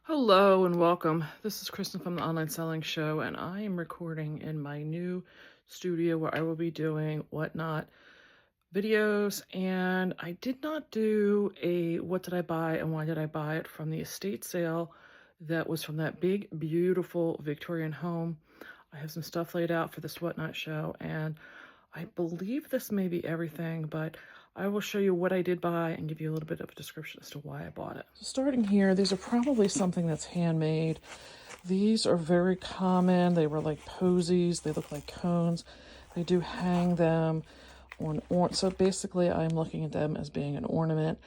Hello and welcome. This is Kristen from the Online Selling Show, and I am recording in my new studio where I will be doing whatnot videos. And I did not do a what did I buy and why did I buy it from the estate sale that was from that big, beautiful Victorian home. I have some stuff laid out for this whatnot show, and I believe this may be everything, but I will show you what I did buy and give you a little bit of a description as to why I bought it. So starting here, these are probably something that's handmade. These are very common. They were like posies. They look like cones. They do hang them on, so basically I'm looking at them as being an ornament.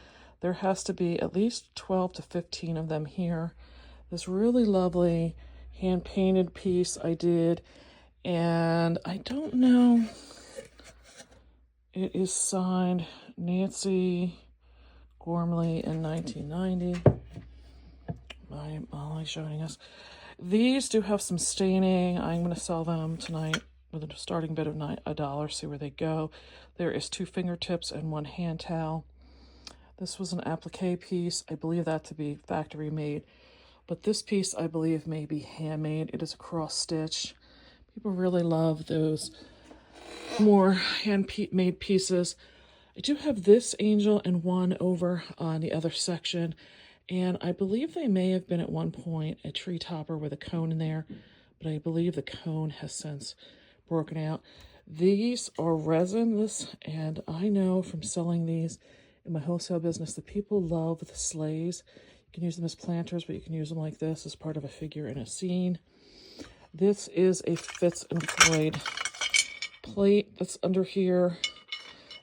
There has to be at least 12 to 15 of them here. This really lovely hand-painted piece I did, and I don't know. It is signed Nancy Gormley in 1990. My Molly showing us. These do have some staining. I'm going to sell them tonight with a starting bid of $1, see where they go. There is 2 fingertips and 1 hand towel. This was an applique piece. I believe that to be factory made, but this piece I believe may be handmade. It is a cross stitch. People really love those more handmade pieces. I do have this angel and one over on the other section, and I believe they may have been at one point a tree topper with a cone in there, but I believe the cone has since broken out. These are resinless, and I know from selling these in my wholesale business that people love the sleighs. You can use them as planters, but you can use them like this as part of a figure in a scene. This is a Fitz and Floyd plate that's under here.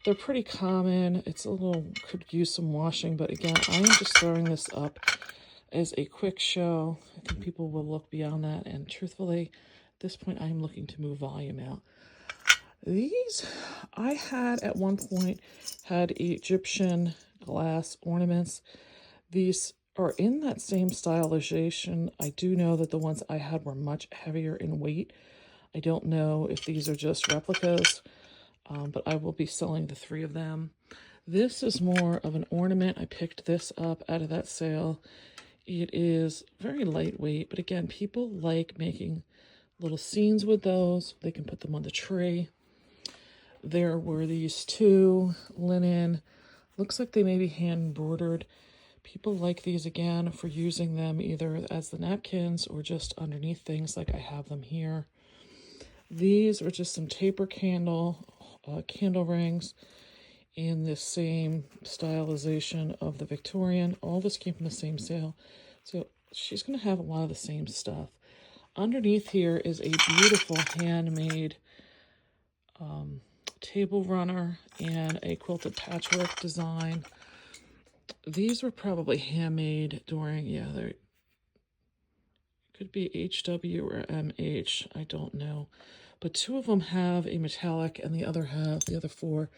They're pretty common. It's a little, could use some washing, but again, I am just throwing this up as a quick show. I think people will look beyond that, and truthfully, at this point, I'm looking to move volume out. These, I had at one point had Egyptian glass ornaments. These are in that same stylization. I do know that the ones I had were much heavier in weight. I don't know if these are just replicas, but I will be selling the 3 of them. This is more of an ornament. I picked this up out of that sale. It is very lightweight, but again, people like making little scenes with those. They can put them on the tree. There were these 2 linen. Looks like they may be hand embroidered. People like these again for using them either as the napkins or just underneath things like I have them here. These are just some taper candle rings in the same stylization of the Victorian. All this came from the same sale. So she's going to have a lot of the same stuff. Underneath here is a beautiful handmade table runner and a quilted patchwork design. These were probably handmade during, they could be HW or MH, I don't know. But 2 of them have a metallic and the other 4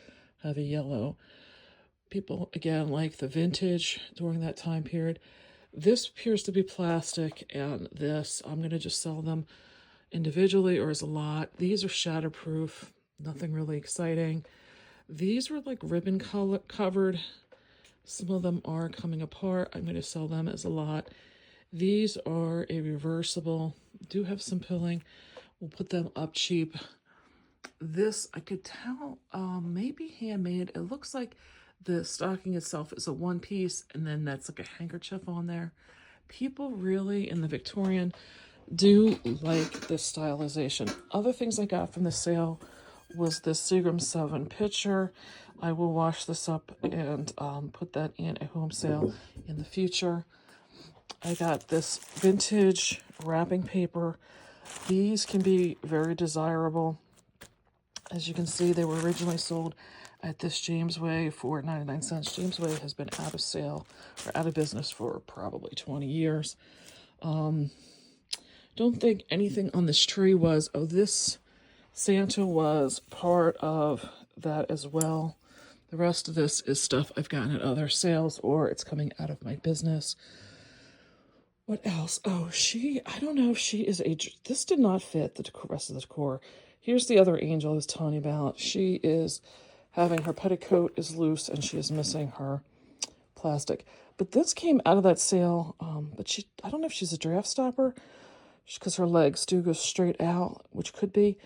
have a yellow. People, again, like the vintage during that time period. This appears to be plastic, and this, I'm going to just sell them individually or as a lot. These are shatterproof, nothing really exciting. These were like ribbon covered. Some of them are coming apart. I'm going to sell them as a lot. These are a reversible, do have some pilling. We'll put them up cheap. This, I could tell, maybe handmade. It looks like the stocking itself is a 1 piece, and then that's like a handkerchief on there. People really, in the Victorian, do like this stylization. Other things I got from the sale was this Seagram 7 pitcher. I will wash this up and put that in a home sale in the future. I got this vintage wrapping paper. These can be very desirable. As you can see, they were originally sold at this Jamesway for 99 cents. Jamesway has been out of sale or out of business for probably 20 years. Don't think anything on this tree was, oh, this Santa was part of that as well. The rest of this is stuff I've gotten at other sales or it's coming out of my business. What else? Oh, I don't know if she is this did not fit the rest of the decor. Here's the other angel I was telling you about. She is having her petticoat is loose and she is missing her plastic. But this came out of that sale, but I don't know if she's a draft stopper, because her legs do go straight out, which could be,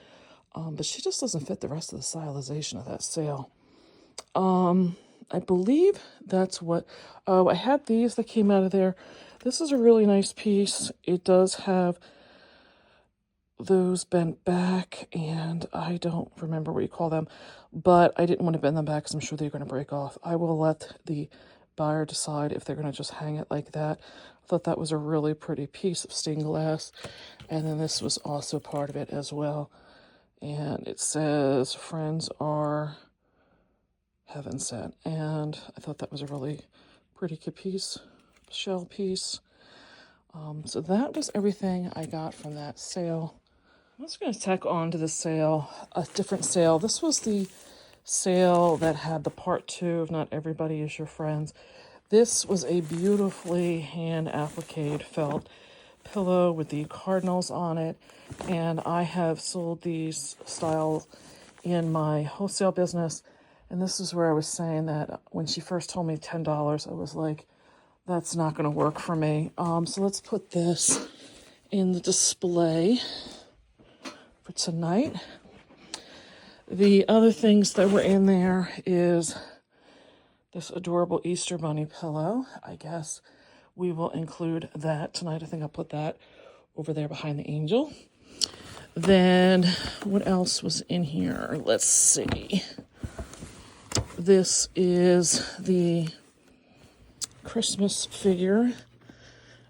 but she just doesn't fit the rest of the stylization of that sale. I believe that's what, oh, I had these that came out of there. This is a really nice piece. It does have those bent back, and I don't remember what you call them, but I didn't want to bend them back because I'm sure they're going to break off. I will let the buyer decide if they're going to just hang it like that. I thought that was a really pretty piece of stained glass, and then this was also part of it as well. And it says, friends are heaven sent, and I thought that was a really pretty piece, shell piece. So that was everything I got from that sale. I'm just going to tack on to the sale, a different sale. This was the sale that had the part 2 of Not Everybody Is Your Friends. This was a beautifully hand-appliqued felt pillow with the cardinals on it, and I have sold these styles in my wholesale business, and this is where I was saying that when she first told me $10, I was like, that's not going to work for me. So let's put this in the display for tonight. The other things that were in there is this adorable Easter bunny pillow. I guess we will include that tonight. I think I'll put that over there behind the angel. Then what else was in here? Let's see. This is the Christmas figure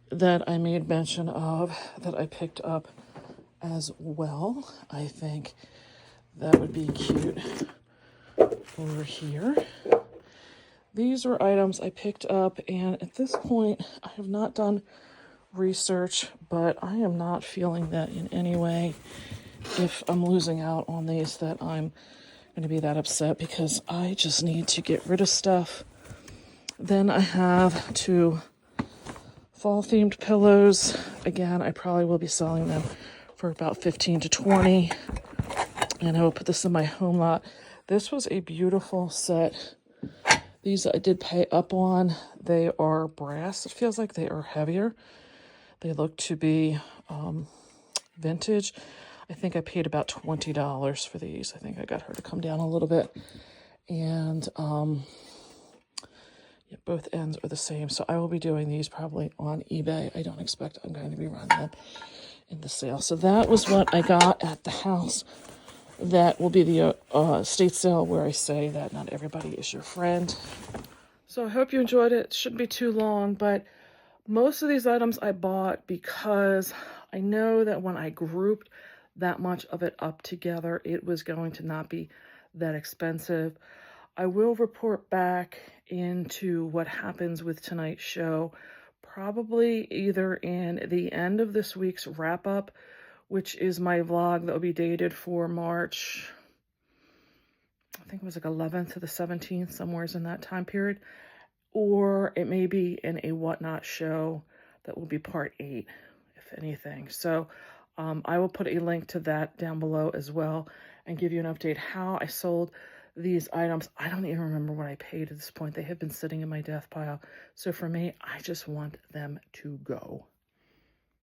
that I made mention of that I picked up as well. I think that would be cute over here. These were items I picked up, and at this point I have not done research, but I am not feeling that in any way, if I'm losing out on these, that I'm going to be that upset, because I just need to get rid of stuff. Then I have 2 fall themed pillows. Again, I probably will be selling them for about 15 to 20, and I will put this in my home lot. This was a beautiful set. These I did pay up on. They are brass. It feels like they are heavier. They look to be vintage. I think I paid about $20 for these. I think I got her to come down a little bit. And yeah, both ends are the same. So I will be doing these probably on eBay. I don't expect I'm going to be running them in the sale. So that was what I got at the house. That will be the estate sale where I say that not everybody is your friend. So I hope you enjoyed it. It shouldn't be too long, but most of these items I bought because I know that when I grouped that much of it up together, it was going to not be that expensive. I will report back into what happens with tonight's show, probably either in the end of this week's wrap-up, which is my vlog that will be dated for March, I think it was like 11th to the 17th, somewhere in that time period. Or it may be in a whatnot show that will be part 8, if anything. So I will put a link to that down below as well and give you an update how I sold these items. I don't even remember what I paid at this point. They have been sitting in my death pile. So for me, I just want them to go.